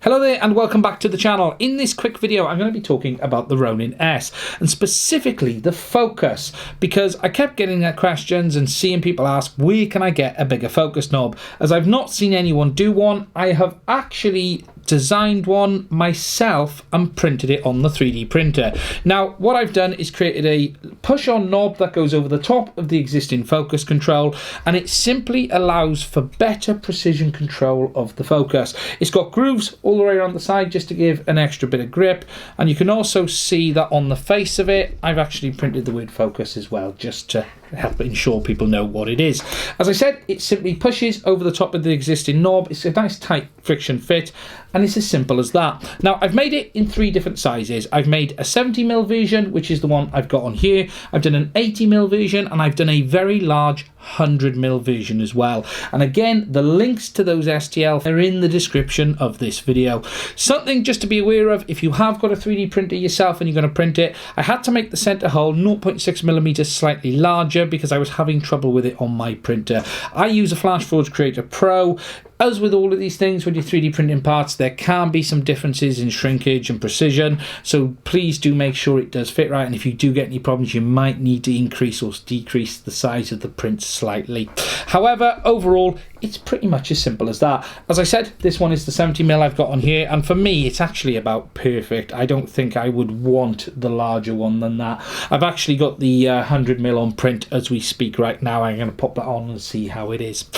Hello there and welcome back to the channel. In this quick video I'm going to be talking about the Ronin S and specifically the focus, because I kept getting questions and seeing people ask where can I get a bigger focus knob. As I've not seen anyone do one, I have actually designed one myself and printed it on the 3D printer. Now what I've done is created a push on knob that goes over the top of the existing focus control, and it simply allows for better precision control of the focus. It's got grooves all the way around the side just to give an extra bit of grip, and you can also see that on the face of it I've actually printed the word focus as well, just to help ensure people know what it is. As I said, it simply pushes over the top of the existing knob. It's a nice tight friction fit and it's as simple as that. Now I've made it in 3 different sizes. I've made a 70mm version, which is the one I've got on here. I've done an 80mm version, and I've done a very large 100mm version as well. And again, the links to those STL are in the description of this video. Something just to be aware of, if you have got a 3D printer yourself and you're going to print it, I had to make the center hole 0.6mm slightly larger because I was having trouble with it on my printer. I use a FlashForge Creator Pro. As with all of these things, when you're 3D printing parts, there can be some differences in shrinkage and precision, so please do make sure it does fit right, and if you do get any problems you might need to increase or decrease the size of the print slightly. However, overall it's pretty much as simple as that. As I said, this one is the 70mm I've got on here, and for me it's actually about perfect. I don't think I would want the larger one than that. I've actually got the 100mm on print as we speak right now. I'm going to pop that on and see how it is.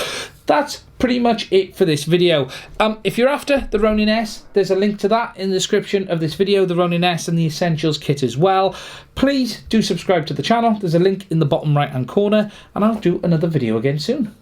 That's pretty much it for this video. If you're after the Ronin S, there's a link to that in the description of this video, the Ronin S and the Essentials kit as well. Please do subscribe to the channel. There's a link in the bottom right hand corner, and I'll do another video again soon.